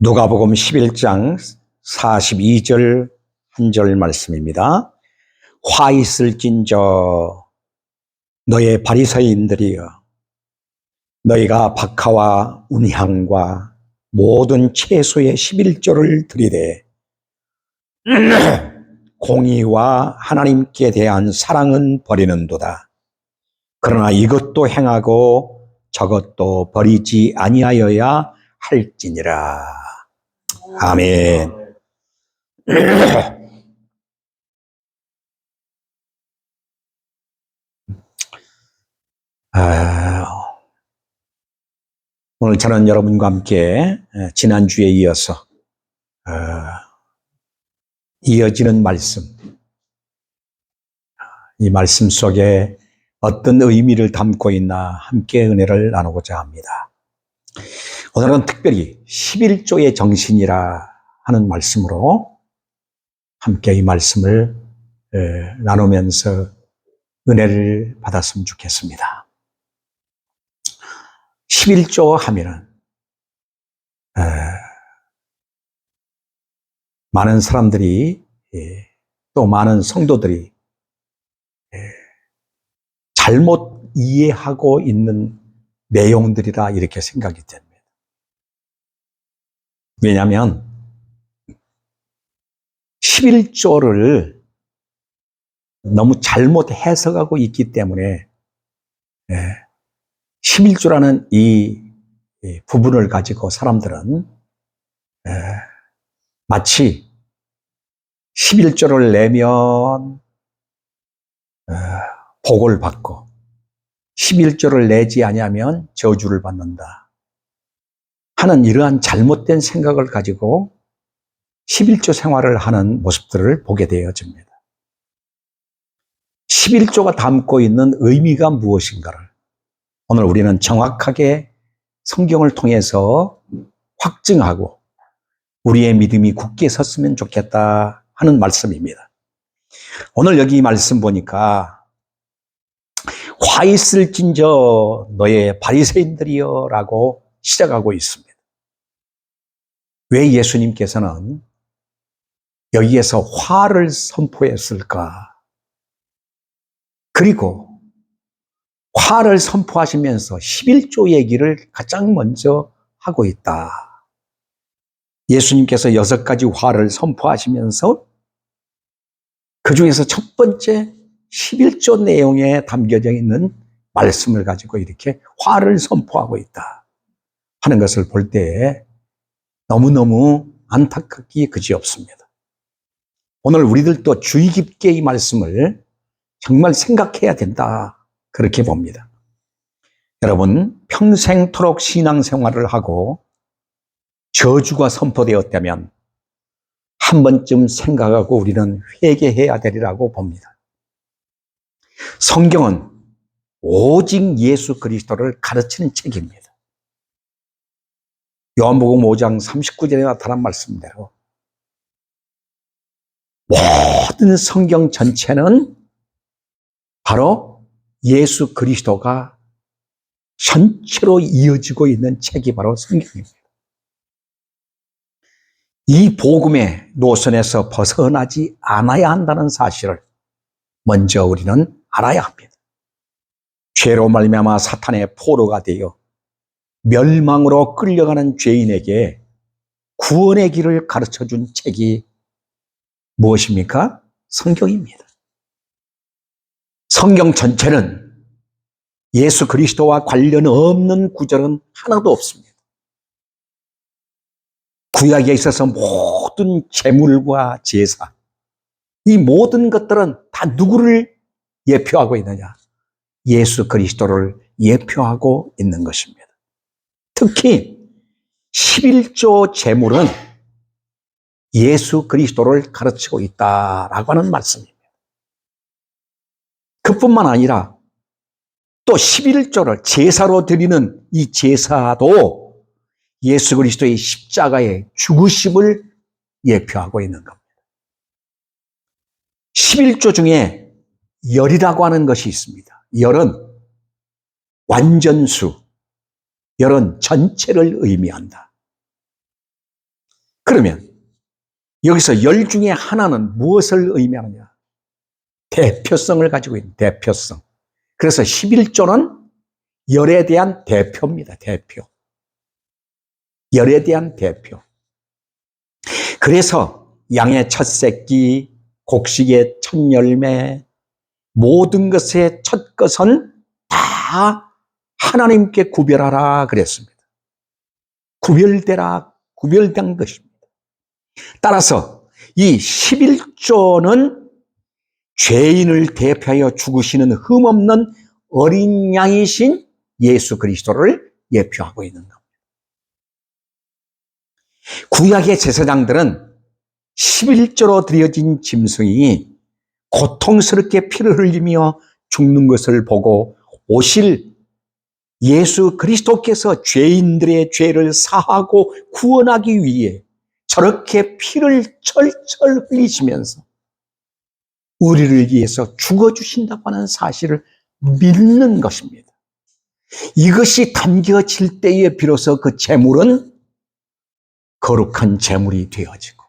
누가복음 11장 42절 한 절 말씀입니다. 화 있을진저 너의 바리새인들이여, 너희가 박하와 운향과 모든 채소의 11조를 드리되 공의와 하나님께 대한 사랑은 버리는도다. 그러나 이것도 행하고 저것도 버리지 아니하여야 할지니라. 아멘. 오늘 저는 여러분과 함께 지난주에 이어서 이어지는 말씀, 이 말씀 속에 어떤 의미를 담고 있나 함께 은혜를 나누고자 합니다. 오늘은 특별히 11조의 정신이라 하는 말씀으로 함께 이 말씀을 나누면서 은혜를 받았으면 좋겠습니다. 11조 하면은 많은 사람들이 또 많은 성도들이 잘못 이해하고 있는 내용들이라 이렇게 생각이 됩니다. 왜냐하면 11조를 너무 잘못 해석하고 있기 때문에 11조라는 이 부분을 가지고 사람들은 마치 11조를 내면 복을 받고 11조를 내지 아니하면 저주를 받는다 하는 이러한 잘못된 생각을 가지고 11조 생활을 하는 모습들을 보게 되어집니다. 11조가 담고 있는 의미가 무엇인가를 오늘 우리는 정확하게 성경을 통해서 확증하고 우리의 믿음이 굳게 섰으면 좋겠다 하는 말씀입니다. 오늘 여기 말씀 보니까 화 있을진저 너의 바리새인들이여 라고 시작하고 있습니다. 왜 예수님께서는 여기에서 화를 선포했을까? 그리고 화를 선포하시면서 11조 얘기를 가장 먼저 하고 있다. 예수님께서 6가지 화를 선포하시면서 그 중에서 첫 번째 11조 내용에 담겨져 있는 말씀을 가지고 이렇게 화를 선포하고 있다 하는 것을 볼 때 너무너무 안타깝기 그지없습니다. 오늘 우리들도 주의 깊게 이 말씀을 정말 생각해야 된다 그렇게 봅니다. 여러분, 평생토록 신앙생활을 하고 저주가 선포되었다면 한 번쯤 생각하고 우리는 회개해야 되리라고 봅니다. 성경은 오직 예수 그리스도를 가르치는 책입니다. 요한복음 5장 39절에 나타난 말씀대로 모든 성경 전체는 바로 예수 그리스도가 전체로 이어지고 있는 책이 바로 성경입니다. 이 복음의 노선에서 벗어나지 않아야 한다는 사실을 먼저 우리는 알아야 합니다. 죄로 말미암아 사탄의 포로가 되어 멸망으로 끌려가는 죄인에게 구원의 길을 가르쳐준 책이 무엇입니까? 성경입니다. 성경 전체는 예수 그리스도와 관련 없는 구절은 하나도 없습니다. 구약에 있어서 모든 제물과 제사, 이 모든 것들은 다 누구를 예표하고 있느냐? 예수 그리스도를 예표하고 있는 것입니다. 특히 11조 제물은 예수 그리스도를 가르치고 있다라고 하는 말씀입니다. 그뿐만 아니라 또 11조를 제사로 드리는 이 제사도 예수 그리스도의 십자가의 죽으심을 예표하고 있는 겁니다. 11조 중에 열이라고 하는 것이 있습니다. 열은 완전수, 열은 전체를 의미한다. 그러면 여기서 열 중에 하나는 무엇을 의미하느냐? 대표성을 가지고 있는 대표성. 그래서 11조는 열에 대한 대표입니다. 대표. 열에 대한 대표. 그래서 양의 첫 새끼, 곡식의 첫 열매, 모든 것의 첫 것은 다 하나님께 구별하라 그랬습니다. 구별되라, 구별된 것입니다. 따라서 이 11조는 죄인을 대표하여 죽으시는 흠없는 어린 양이신 예수 그리스도를 예표하고 있는 겁니다. 구약의 제사장들은 11조로 드려진 짐승이 고통스럽게 피를 흘리며 죽는 것을 보고 오실 예수 그리스도께서 죄인들의 죄를 사하고 구원하기 위해 저렇게 피를 철철 흘리시면서 우리를 위해서 죽어주신다고 하는 사실을 믿는 것입니다. 이것이 담겨질 때에 비로소 그 제물은 거룩한 제물이 되어지고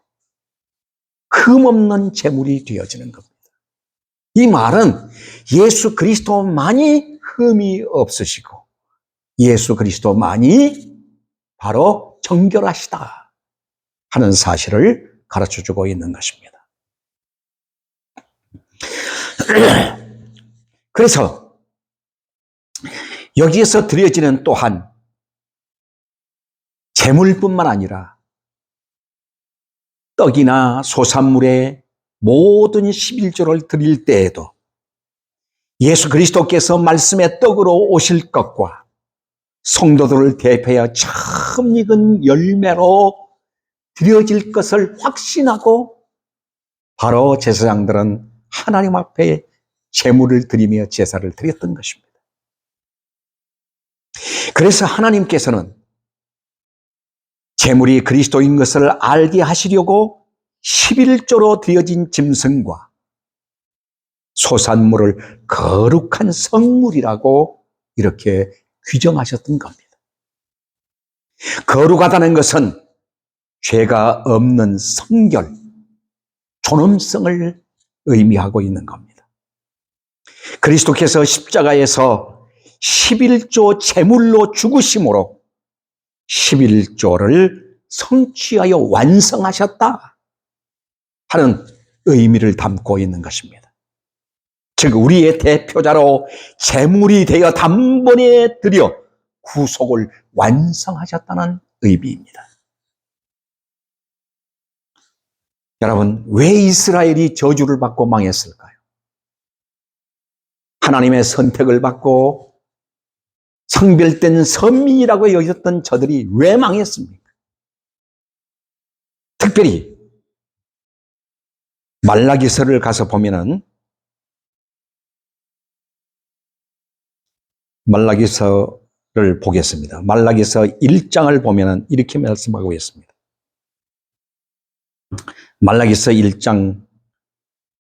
흠없는 제물이 되어지는 겁니다. 이 말은 예수 그리스도만이 흠이 없으시고 예수 그리스도만이 바로 정결하시다 하는 사실을 가르쳐주고 있는 것입니다. 그래서 여기에서 드려지는 또한 제물뿐만 아니라 떡이나 소산물의 모든 11조를 드릴 때에도 예수 그리스도께서 말씀의 떡으로 오실 것과 성도들을 대표하여 처음 익은 열매로 드려질 것을 확신하고 바로 제사장들은 하나님 앞에 제물을 드리며 제사를 드렸던 것입니다. 그래서 하나님께서는 제물이 그리스도인 것을 알게 하시려고 11조로 드려진 짐승과 소산물을 거룩한 성물이라고 이렇게 규정하셨던 겁니다. 거룩하다는 것은 죄가 없는 성결, 존엄성을 의미하고 있는 겁니다. 그리스도께서 십자가에서 11조 제물로 죽으심으로 11조를 성취하여 완성하셨다 하는 의미를 담고 있는 것입니다. 즉 우리의 대표자로 제물이 되어 단번에 드려 구속을 완성하셨다는 의미입니다. 여러분, 왜 이스라엘이 저주를 받고 망했을까요? 하나님의 선택을 받고 성별된 선민이라고 여겼던 저들이 왜 망했습니까? 특별히 말라기서를 가서 보면은 말라기서를 보겠습니다. 말라기서 1장을 보면은 이렇게 말씀하고 있습니다. 말라기서 1장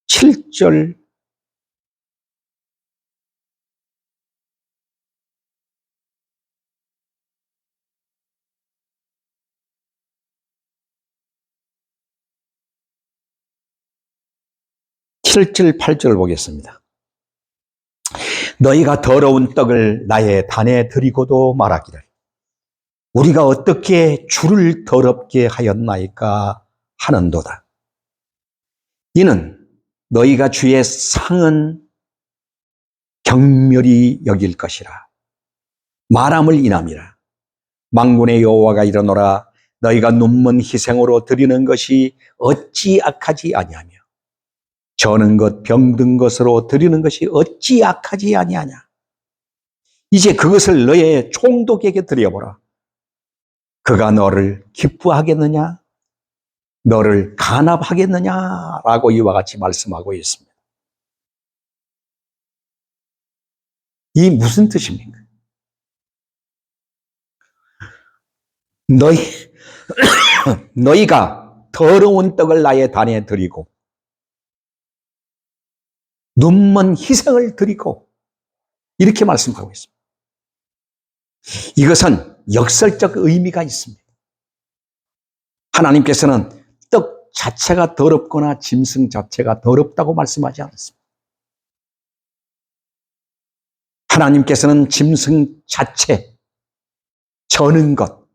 7절 7절 8절을 보겠습니다. 너희가 더러운 떡을 나의 단에 드리고도 말하기를 우리가 어떻게 주를 더럽게 하였나이까 하는도다. 이는 너희가 주의 상은 경멸히 여길 것이라. 말함을 인함이라. 만군의 여호와가 이르노라. 너희가 눈먼 희생으로 드리는 것이 어찌 악하지 아니하며 저는 것 병든 것으로 드리는 것이 어찌 악하지 아니하냐. 이제 그것을 너의 총독에게 드려보라. 그가 너를 기뻐하겠느냐? 너를 간합하겠느냐라고 이와 같이 말씀하고 있습니다. 이 무슨 뜻입니까? 너희가 더러운 떡을 나의 단에 드리고 눈먼 희생을 드리고 이렇게 말씀하고 있습니다. 이것은 역설적 의미가 있습니다. 하나님께서는 떡 자체가 더럽거나 짐승 자체가 더럽다고 말씀하지 않았습니다. 하나님께서는 짐승 자체, 저는 것,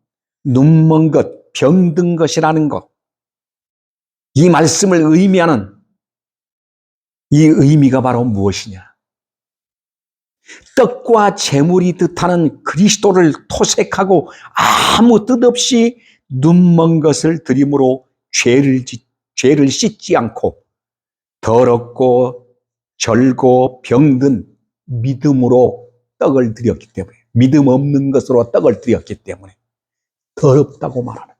눈먼 것, 병든 것이라는 것, 이 말씀을 의미하는 이 의미가 바로 무엇이냐? 떡과 재물이 뜻하는 그리스도를 토색하고 아무 뜻 없이 눈먼 것을 드림으로 죄를 씻지 않고 더럽고 절고 병든 믿음으로 떡을 드렸기 때문에, 믿음 없는 것으로 떡을 드렸기 때문에 더럽다고 말하는 거예요.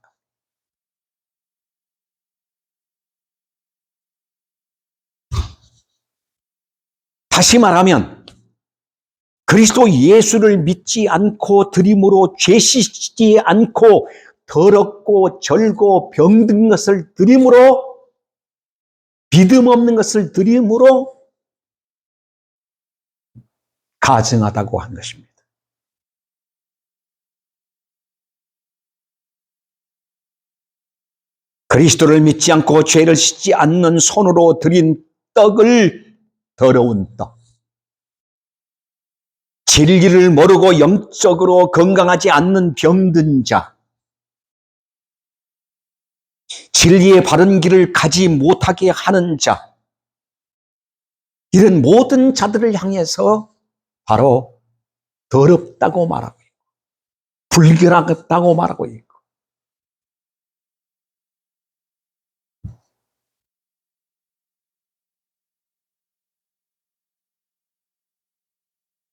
다시 말하면 그리스도 예수를 믿지 않고 드림으로 죄 씻지 않고 더럽고 절고 병든 것을 드림으로, 믿음 없는 것을 드림으로 가증하다고 한 것입니다. 그리스도를 믿지 않고 죄를 씻지 않는 손으로 드린 떡을 더러운 떡, 진리를 모르고 영적으로 건강하지 않는 병든 자, 진리의 바른 길을 가지 못하게 하는 자, 이런 모든 자들을 향해서 바로 더럽다고 말하고 있고 불결하다고 말하고 있고,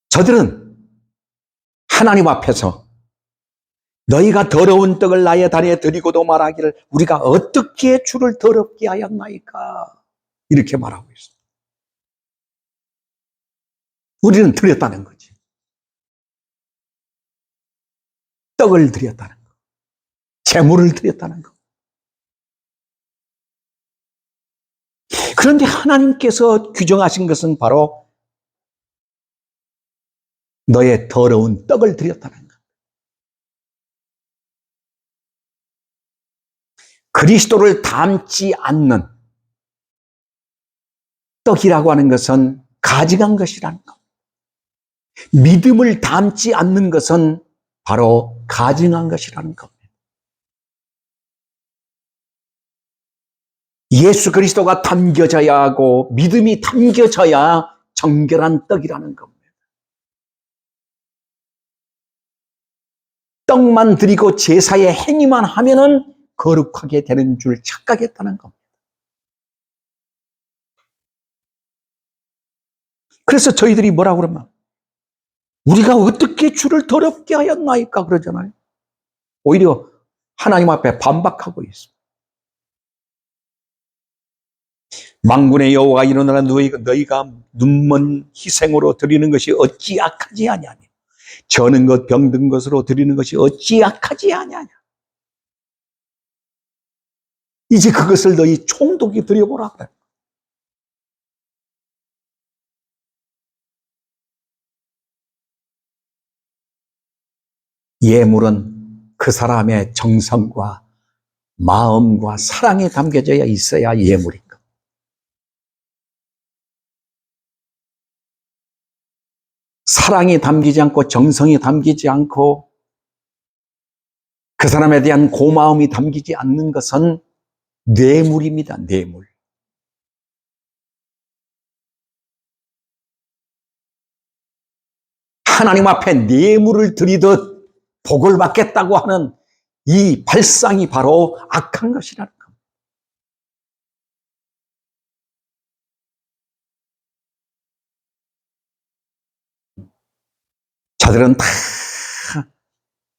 저들은 하나님 앞에서 너희가 더러운 떡을 나의 다리에 드리고도 말하기를 우리가 어떻게 주를 더럽게 하였나이까, 이렇게 말하고 있습니다. 우리는 드렸다는 거지. 떡을 드렸다는 거, 재물을 드렸다는 거. 그런데 하나님께서 규정하신 것은 바로 너의 더러운 떡을 드렸다는 거. 그리스도를 닮지 않는 떡이라고 하는 것은 가증한 것이라는 것. 믿음을 닮지 않는 것은 바로 가증한 것이라는 겁니다. 예수 그리스도가 담겨져야 하고 믿음이 담겨져야 정결한 떡이라는 겁니다. 떡만 드리고 제사의 행위만 하면은 거룩하게 되는 줄 착각했다는 겁니다. 그래서 저희들이 뭐라고 그러면 우리가 어떻게 주를 더럽게 하였나이까 그러잖아요. 오히려 하나님 앞에 반박하고 있습니다. 만군의 여호와가 이르노라 너희가 눈먼 희생으로 드리는 것이 어찌 악하지 아니하냐. 저는 것 병든 것으로 드리는 것이 어찌 악하지 아니하냐. 이제 그것을 너희 총독이 드려보라 그래. 예물은 그 사람의 정성과 마음과 사랑이 담겨져 있어야 예물인 것. 사랑이 담기지 않고 정성이 담기지 않고 그 사람에 대한 고마움이 담기지 않는 것은 뇌물입니다. 뇌물. 하나님 앞에 뇌물을 드리듯 복을 받겠다고 하는 이 발상이 바로 악한 것이라는 겁니다. 저들은 다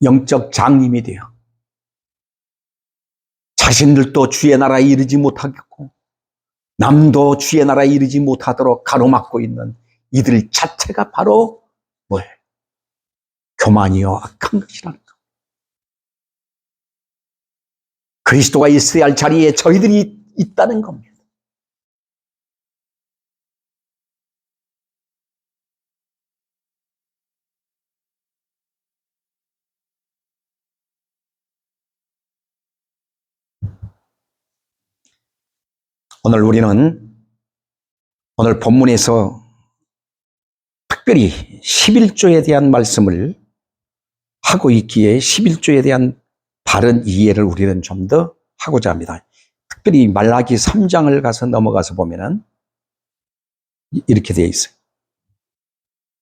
영적 장님이 되어 자신들도 주의 나라에 이르지 못하겠고 남도 주의 나라에 이르지 못하도록 가로막고 있는 이들 자체가 바로 뭐예요? 교만이요 악한 것이라는 것. 그리스도가 있어야 할 자리에 저희들이 있다는 겁니다. 오늘 우리는 오늘 본문에서 특별히 11조에 대한 말씀을 하고 있기에 11조에 대한 바른 이해를 우리는 좀 더 하고자 합니다. 특별히 말라기 3장을 가서 넘어가서 보면은 이렇게 되어 있어요.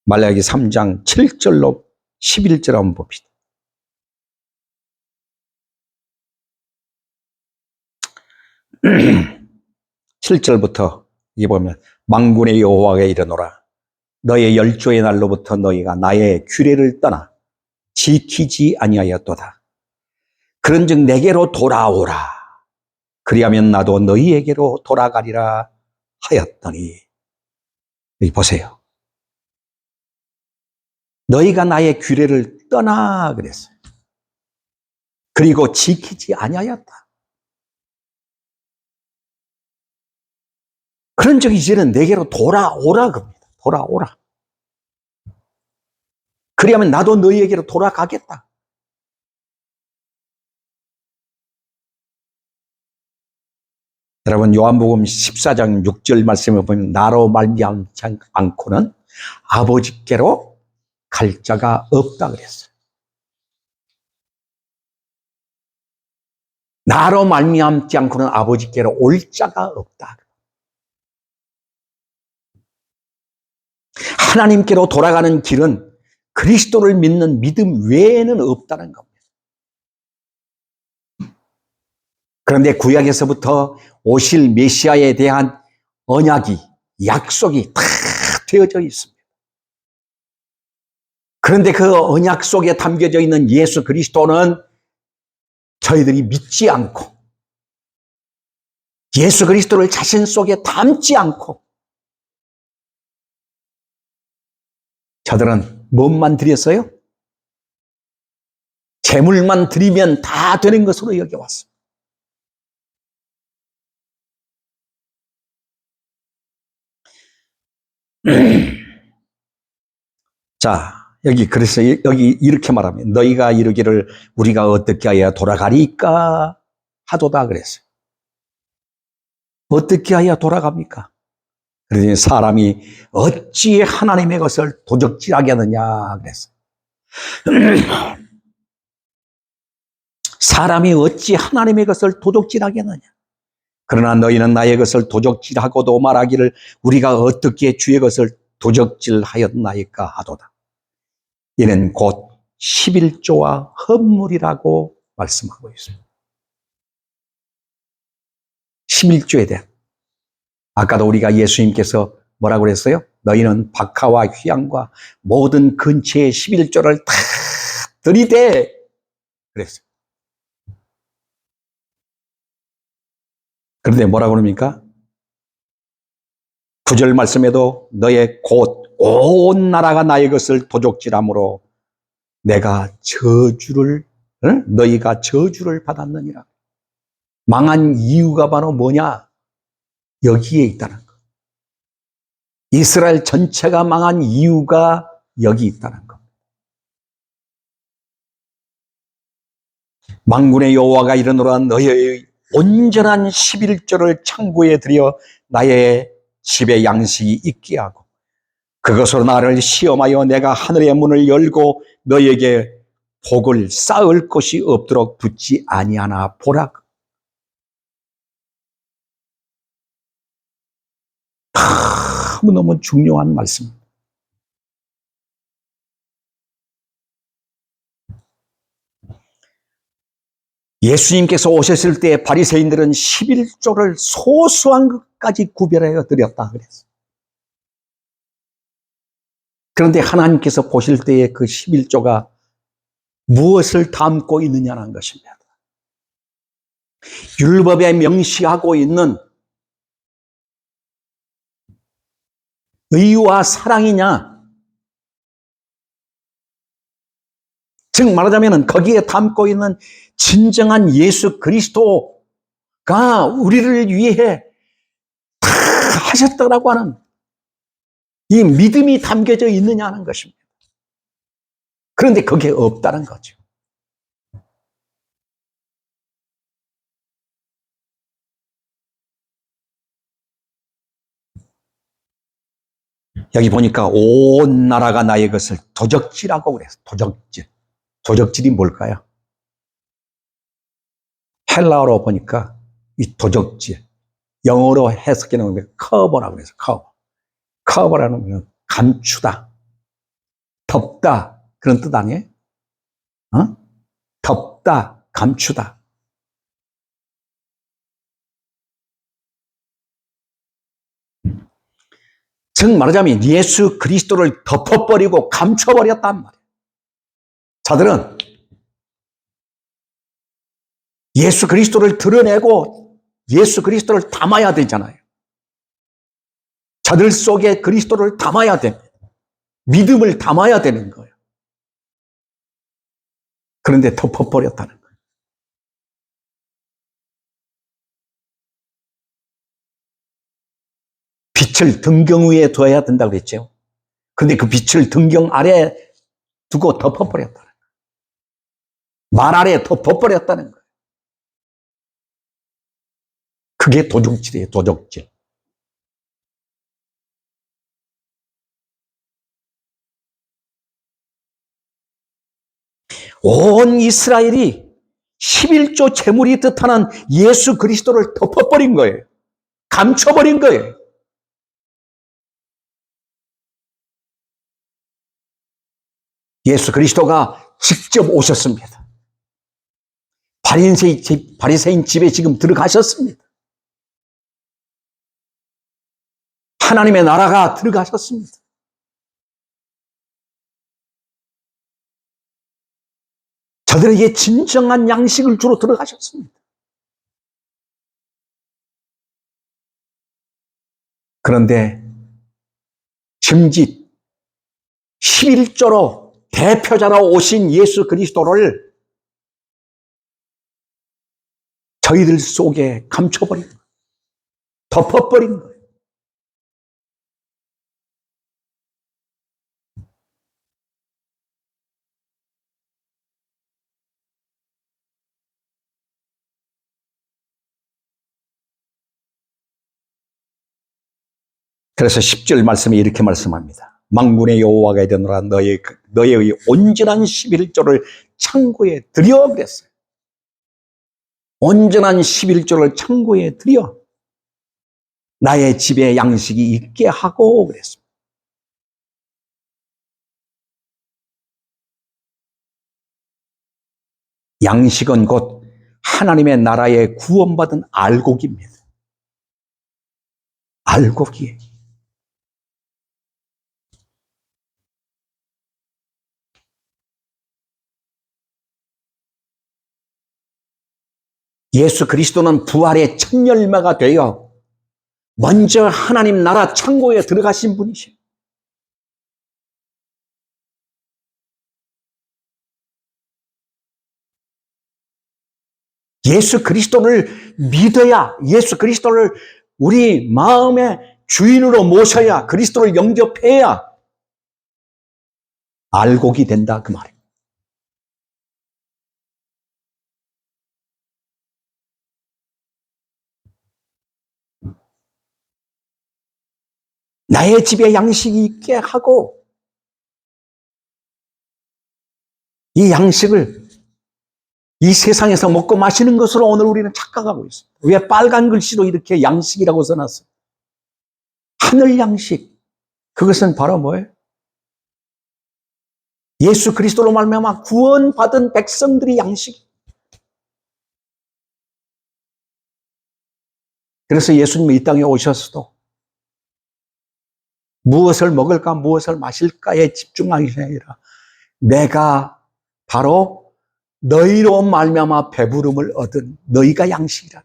말라기 3장 7절로 11절 한번 봅시다. (7절부터) 이게 보면 만군의 여호와가 이르노라 너의 열조의 날로부터 너희가 나의 규례를 떠나 지키지 아니하였도다. 그런즉 내게로 돌아오라. 그리하면 나도 너희에게로 돌아가리라 하였더니, 여기 보세요. 너희가 나의 규례를 떠나 그랬어요. 그리고 지키지 아니하였다. 그런즉 이제는 내게로 돌아오라 겁니다. 돌아오라. 그리하면 나도 너희에게로 돌아가겠다. 여러분 요한복음 14장 6절 말씀을 보면 나로 말미암지 않고는 아버지께로 갈 자가 없다 그랬어요. 나로 말미암지 않고는 아버지께로 올 자가 없다. 하나님께로 돌아가는 길은 그리스도를 믿는 믿음 외에는 없다는 겁니다. 그런데 구약에서부터 오실 메시아에 대한 언약이, 약속이 다 되어져 있습니다. 그런데 그 언약 속에 담겨져 있는 예수 그리스도는 저희들이 믿지 않고 예수 그리스도를 자신 속에 담지 않고 저들은 뭔만 드렸어요? 재물만 드리면 다 되는 것으로 여겨왔습니다. 자, 그래서 여기 이렇게 말하면 너희가 이르기를 우리가 어떻게 하여 돌아가리까 하도다 그랬어요. 어떻게 하여 돌아갑니까? 그러니 사람이 어찌 하나님의 것을 도적질하겠느냐 그랬어요. 사람이 어찌 하나님의 것을 도적질하겠느냐. 그러나 너희는 나의 것을 도적질하고도 말하기를 우리가 어떻게 주의 것을 도적질하였나이까 하도다. 이는 곧 11조와 헌물이라고 말씀하고 있습니다. 11조에 대한. 아까도 우리가 예수님께서 뭐라고 그랬어요? 너희는 박하와 휘양과 모든 근처의 11조를 다 들이대 그랬어요. 그런데 뭐라고 그럽니까? 9절 말씀에도 너의 곧 온 나라가 나의 것을 도적질함으로 내가 너희가 저주를 받았느니라. 망한 이유가 바로 뭐냐? 여기에 있다는 것. 이스라엘 전체가 망한 이유가 여기 있다는 것. 만군의 여호와가 이르노라 너희의 온전한 11조를 창고에 들여 나의 집에 양식이 있게 하고 그것으로 나를 시험하여 내가 하늘의 문을 열고 너희에게 복을 쌓을 것이 없도록 붙지 아니하나 보라. 너무너무 중요한 말씀입니다. 예수님께서 오셨을 때 바리새인들은 11조를 소소한 것까지 구별하여 드렸다 그랬어요. 그런데 하나님께서 보실 때에 그 11조가 무엇을 담고 있느냐는 것입니다. 율법에 명시하고 있는 의와 사랑이냐? 즉 말하자면 거기에 담고 있는 진정한 예수 그리스도가 우리를 위해 다 하셨다라고 하는 이 믿음이 담겨져 있느냐는 것입니다. 그런데 그게 없다는 거죠. 여기 보니까 온 나라가 나의 것을 도적질하고 그랬어. 도적질. 도적질이 뭘까요? 헬라어로 보니까 이 도적질. 영어로 해석해 놓으면 커버라고 그래서 커버. 커버라는 건 감추다, 덮다 그런 뜻 아니에요? 어? 덮다, 감추다. 즉 말하자면 예수 그리스도를 덮어버리고 감춰버렸단 말이에요. 자들은 예수 그리스도를 드러내고 예수 그리스도를 담아야 되잖아요. 자들 속에 그리스도를 담아야 돼. 믿음을 담아야 되는 거예요. 그런데 덮어버렸다는 거예요. 빛을 등경 위에 둬야 된다고 그랬죠. 근데 그 빛을 등경 아래에 두고 덮어버렸다는 거예요. 말 아래에 덮어버렸다는 거예요. 그게 도적질이에요, 도적질. 온 이스라엘이 11조 재물이 뜻하는 예수 그리스도를 덮어버린 거예요. 감춰버린 거예요. 예수 그리스도가 직접 오셨습니다. 바리새인 집에 지금 들어가셨습니다. 하나님의 나라가 들어가셨습니다. 저들에게 진정한 양식을 주러 들어가셨습니다. 그런데 짐짓 11조로 대표자로 오신 예수 그리스도를 저희들 속에 감춰버린 거예요. 덮어버린 거예요. 그래서 10절 말씀에 이렇게 말씀합니다. 만군의 여호와가 이르노라 너의 온전한 11조를 창고에 들여 그랬어요. 온전한 11조를 창고에 들여 나의 집에 양식이 있게 하고 그랬습니다. 양식은 곧 하나님의 나라에 구원받은 알곡입니다. 알곡이에요. 예수 그리스도는 부활의 첫 열매가 되어 먼저 하나님 나라 창고에 들어가신 분이시죠. 예수 그리스도를 믿어야, 예수 그리스도를 우리 마음의 주인으로 모셔야, 그리스도를 영접해야 알곡이 된다 그 말이에요. 나의 집에 양식이 있게 하고 이 양식을 이 세상에서 먹고 마시는 것으로 오늘 우리는 착각하고 있어요. 왜 빨간 글씨로 이렇게 양식이라고 써놨어요? 하늘 양식. 그것은 바로 뭐예요? 예수 그리스도로 말미암아 구원받은 백성들이 양식. 그래서 예수님이 이 땅에 오셨어도 무엇을 먹을까 무엇을 마실까에 집중하기 아니라 내가 바로 너희로 말미암아 배부름을 얻은 너희가 양식이라.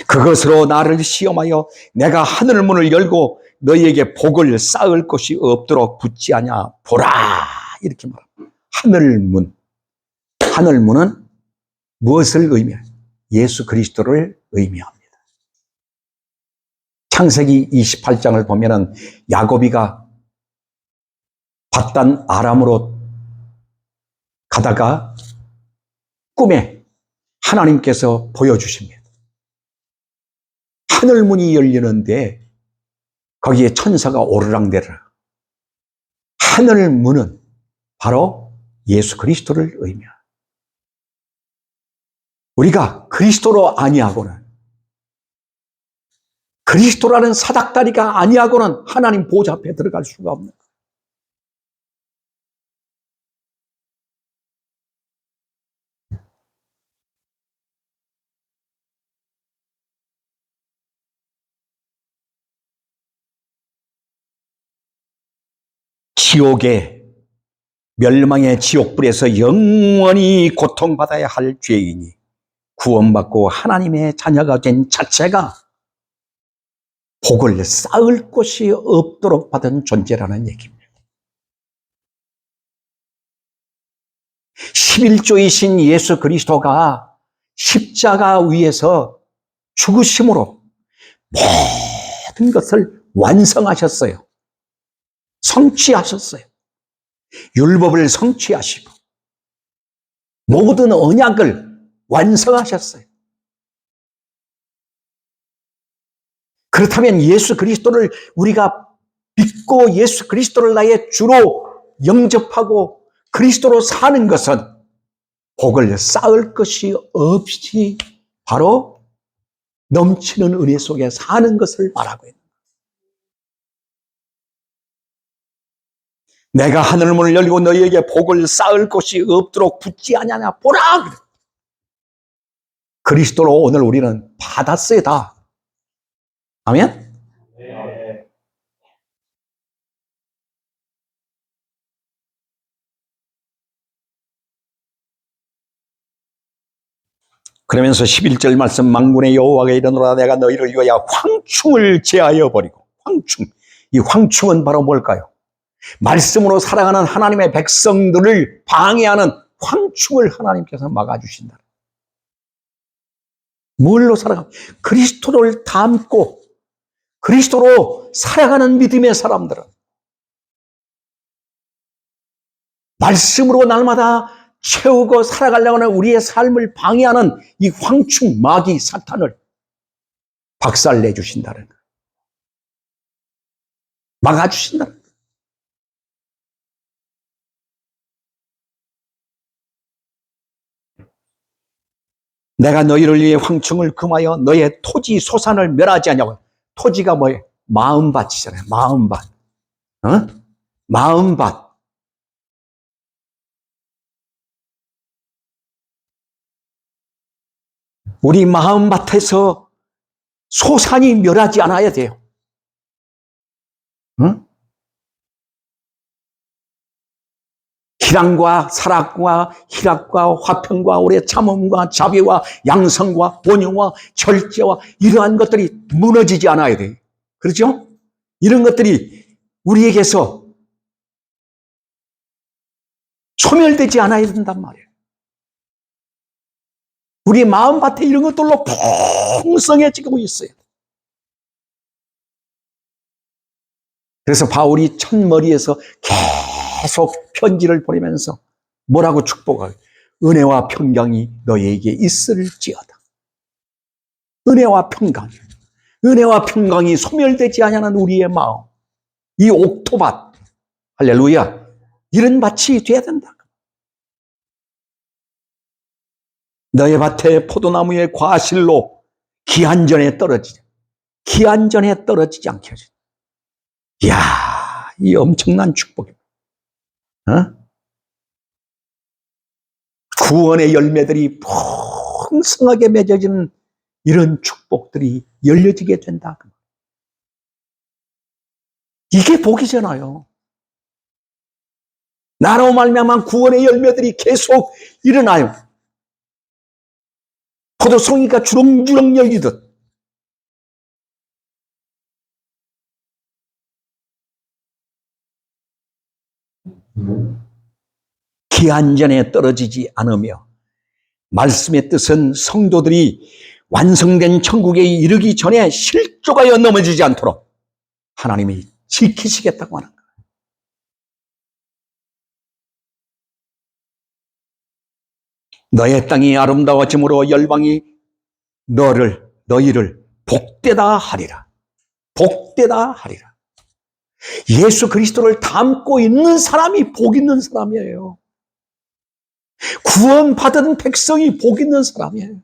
그것으로 나를 시험하여 내가 하늘 문을 열고 너희에게 복을 쌓을 것이 없도록 붙지 않냐 보라 이렇게 말합니다. 하늘문. 하늘문은 무엇을 의미해요? 예수 그리스도를 의미합니다. 창세기 28장을 보면은 야곱이가 밧단 아람으로 가다가 꿈에 하나님께서 보여주십니다. 하늘 문이 열리는데 거기에 천사가 오르락내리락. 하늘 문은 바로 예수 그리스도를 의미합니다. 우리가 그리스도로 아니하고는, 그리스도라는 사닥다리가 아니하고는 하나님 보좌 앞에 들어갈 수가 없는 거예요. 지옥의 멸망의 지옥불에서 영원히 고통받아야 할 죄인이 구원받고 하나님의 자녀가 된 자체가 복을 쌓을 곳이 없도록 받은 존재라는 얘기입니다. 11조이신 예수 그리스도가 십자가 위에서 죽으심으로 모든 것을 완성하셨어요. 성취하셨어요. 율법을 성취하시고 모든 언약을 완성하셨어요. 그렇다면 예수 그리스도를 우리가 믿고 예수 그리스도를 나의 주로 영접하고 그리스도로 사는 것은 복을 쌓을 것이 없이 바로 넘치는 은혜 속에 사는 것을 말하고 있는 거예요. 내가 하늘 문을 열고 너희에게 복을 쌓을 곳이 없도록 붙지 아니하냐 보라. 그리스도로 오늘 우리는 받았어요 다. 아멘? 네. 그러면서 11절 말씀, 만군의 여호와가 이르노라 내가 너희를 위하여 황충을 제하여 버리고. 황충. 이 황충은 바로 뭘까요? 말씀으로 살아가는 하나님의 백성들을 방해하는 황충을 하나님께서 막아주신다. 뭘로 살아가? 그리스도를 닮고 그리스도로 살아가는 믿음의 사람들은 말씀으로 날마다 채우고 살아가려고 하는 우리의 삶을 방해하는 이 황충, 마귀, 사탄을 박살내 주신다는 거예요. 막아주신다는 거예요. 내가 너희를 위해 황충을 금하여 너의 토지 소산을 멸하지 않냐고. 토지가 뭐예요? 마음밭이잖아요. 마음밭. 어? 마음밭. 우리 마음밭에서 소산이 멸하지 않아야 돼요. 응? 기랑과 사락과 희락과 화평과 오래 참음과 자비와 양성과 온유와 절제와 이러한 것들이 무너지지 않아야 돼요. 그렇죠? 이런 것들이 우리에게서 소멸되지 않아야 된단 말이에요. 우리 마음밭에 이런 것들로 풍성해지고 있어요. 그래서 바울이 첫머리에서 계속 편지를 보내면서 뭐라고 축복을, 은혜와 평강이 너에게 있을지어다. 은혜와 평강. 은혜와 평강이 소멸되지 않는 우리의 마음. 이 옥토밭. 할렐루야. 이런 밭이 돼야 된다. 너의 밭에 포도나무의 과실로 기한전에 떨어지지. 기한전에 떨어지지 않게 하지. 이야, 이 엄청난 축복입니다. 어? 구원의 열매들이 풍성하게 맺어지는 이런 축복들이 열려지게 된다. 이게 복이잖아요. 나로 말미암아 구원의 열매들이 계속 일어나요. 포도송이가 주렁주렁 열리듯. 기한전에 떨어지지 않으며 말씀의 뜻은 성도들이 완성된 천국에 이르기 전에 실족하여 넘어지지 않도록 하나님이 지키시겠다고 하는 거예요. 너의 땅이 아름다워짐으로 열방이 너희를 복되다 하리라. 복되다 하리라. 예수 그리스도를 닮고 있는 사람이 복 있는 사람이에요. 구원받은 백성이 복 있는 사람이에요.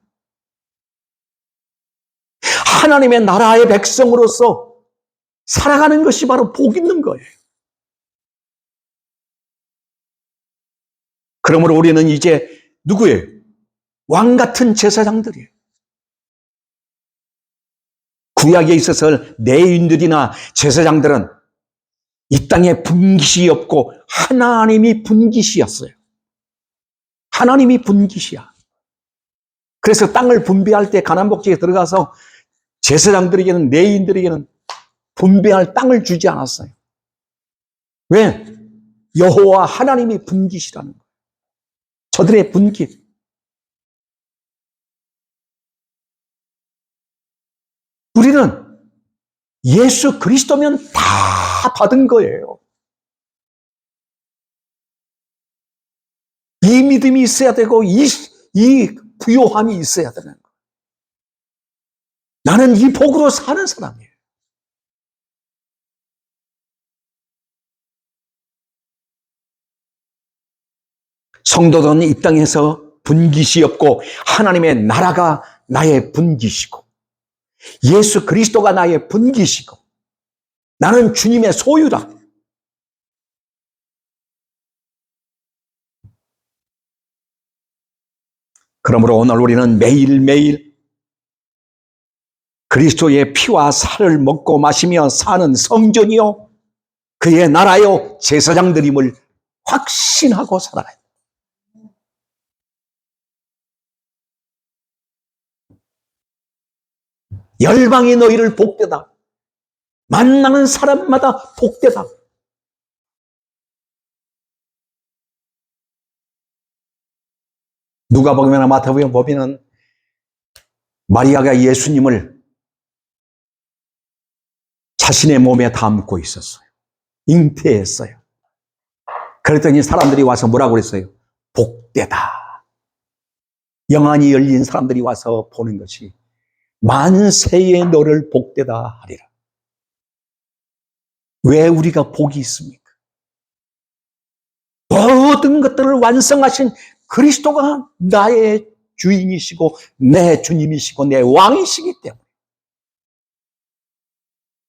하나님의 나라의 백성으로서 살아가는 것이 바로 복 있는 거예요. 그러므로 우리는 이제 누구예요? 왕 같은 제사장들이에요. 구약에 있어서 레위인들이나 제사장들은 이 땅에 분깃이 없고 하나님이 분깃이었어요. 하나님이 분깃이야. 그래서 땅을 분배할 때 가나안 복지에 들어가서 제사장들에게는, 레위인들에게는 분배할 땅을 주지 않았어요. 왜? 여호와 하나님이 분깃이라는 거예요. 저들의 분깃. 우리는 예수 그리스도면 다 받은 거예요. 이 믿음이 있어야 되고 이 부요함이 있어야 되는 거예요. 나는 이 복으로 사는 사람이에요. 성도들은 이 땅에서 분깃이 없고 하나님의 나라가 나의 분깃이고 예수 그리스도가 나의 분깃이고 나는 주님의 소유다. 그러므로 오늘 우리는 매일매일 그리스도의 피와 살을 먹고 마시며 사는 성전이요 그의 나라요 제사장들임을 확신하고 살아야 돼. 열방이 너희를 복되다. 만나는 사람마다 복되다. 누가복음이나 마태복음 보면은 마리아가 예수님을 자신의 몸에 담고 있었어요. 잉태했어요. 그랬더니 사람들이 와서 뭐라고 그랬어요? 복되다. 영안이 열린 사람들이 와서 보는 것이 만세에 너를 복되다 하리라. 왜 우리가 복이 있습니까? 모든 것들을 완성하신 그리스도가 나의 주인이시고 내 주님이시고 내 왕이시기 때문에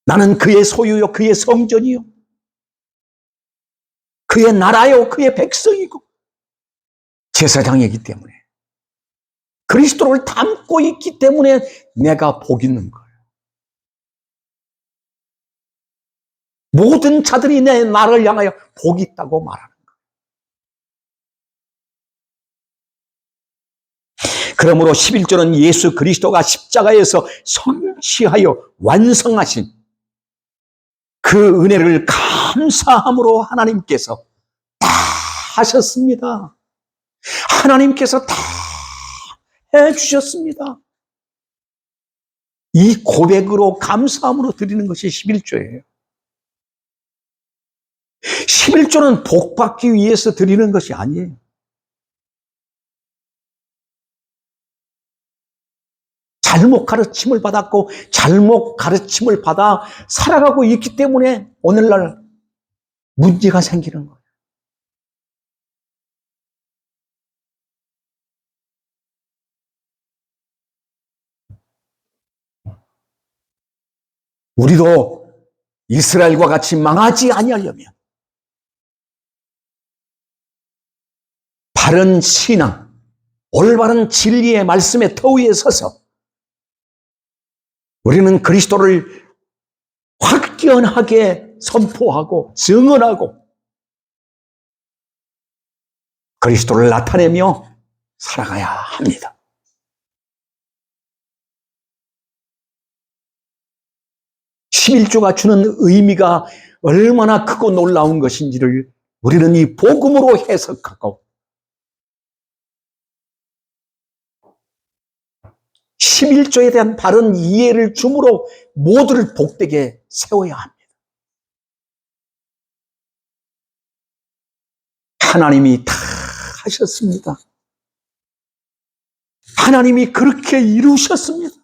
나는 그의 소유요 그의 성전이요 그의 나라요 그의 백성이고 제사장이기 때문에 그리스도를 담고 있기 때문에 내가 복 있는 거예요. 모든 자들이 내 나를 향하여 복 있다고 말하는 거예요. 그러므로 11조는 예수 그리스도가 십자가에서 성취하여 완성하신 그 은혜를 감사함으로 하나님께서 다 하셨습니다. 하나님께서 다 해주셨습니다. 이 고백으로 감사함으로 드리는 것이 11조예요. 11조는 복 받기 위해서 드리는 것이 아니에요. 잘못 가르침을 받았고 잘못 가르침을 받아 살아가고 있기 때문에 오늘날 문제가 생기는 거예요. 우리도 이스라엘과 같이 망하지 아니하려면 바른 신앙, 올바른 진리의 말씀의 터 위에 서서 우리는 그리스도를 확연하게 선포하고 증언하고 그리스도를 나타내며 살아가야 합니다. 십일조가 주는 의미가 얼마나 크고 놀라운 것인지를 우리는 이 복음으로 해석하고 11조에 대한 바른 이해를 줌으로 모두를 복되게 세워야 합니다. 하나님이 다 하셨습니다. 하나님이 그렇게 이루셨습니다.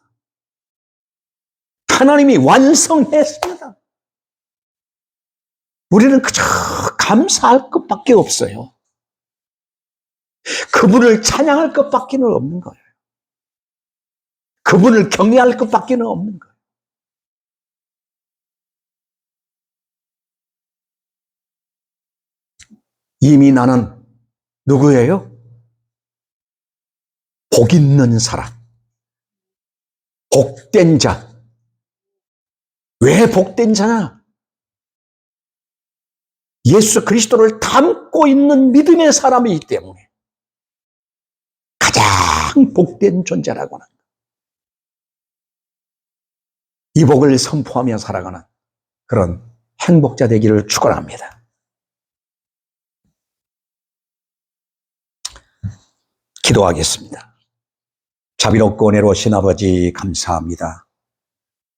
하나님이 완성했습니다. 우리는 그저 감사할 것밖에 없어요. 그분을 찬양할 것밖에 없는 거예요. 그분을 경외할 것밖에 없는 거예요. 이미 나는 누구예요? 복 있는 사람. 복된 자. 왜 복된 자냐? 예수 그리스도를 닮고 있는 믿음의 사람이기 때문에 가장 복된 존재라고 하는 거예요. 이 복을 선포하며 살아가는 그런 행복자 되기를 축원합니다. 기도하겠습니다. 자비롭고 은혜로우신 아버지 감사합니다.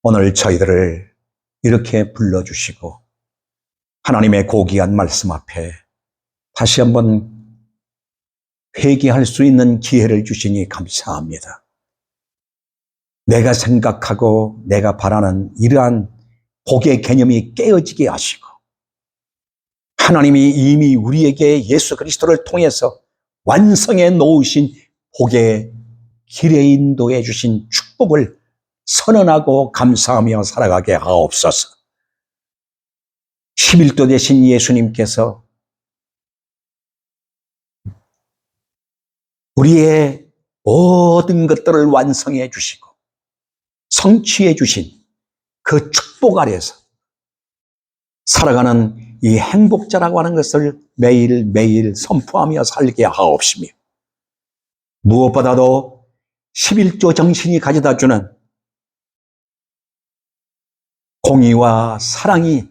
오늘 저희들을 이렇게 불러주시고 하나님의 고귀한 말씀 앞에 다시 한번 회개할 수 있는 기회를 주시니 감사합니다. 내가 생각하고 내가 바라는 이러한 복의 개념이 깨어지게 하시고 하나님이 이미 우리에게 예수 그리스도를 통해서 완성해 놓으신 복의 길에 인도해 주신 축복을 선언하고 감사하며 살아가게 하옵소서. 11도 되신 예수님께서 우리의 모든 것들을 완성해 주시고 성취해 주신 그 축복 아래에서 살아가는 이 행복자라고 하는 것을 매일매일 선포하며 살게 하옵시며 무엇보다도 11조 정신이 가져다 주는 공의와 사랑이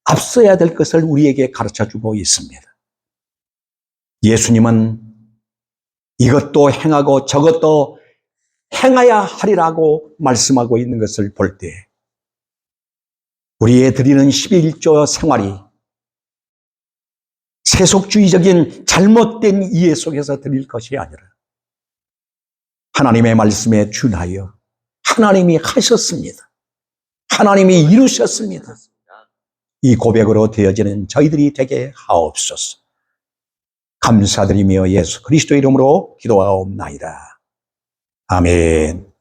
앞서야 될 것을 우리에게 가르쳐주고 있습니다. 예수님은 이것도 행하고 저것도 행해야 하리라고 말씀하고 있는 것을 볼 때 우리의 드리는 11조 생활이 세속주의적인 잘못된 이해 속에서 드릴 것이 아니라 하나님의 말씀에 준하여 하나님이 하셨습니다. 하나님이 이루셨습니다. 이 고백으로 되어지는 저희들이 되게 하옵소서. 감사드리며 예수 그리스도 이름으로 기도하옵나이다. 아멘.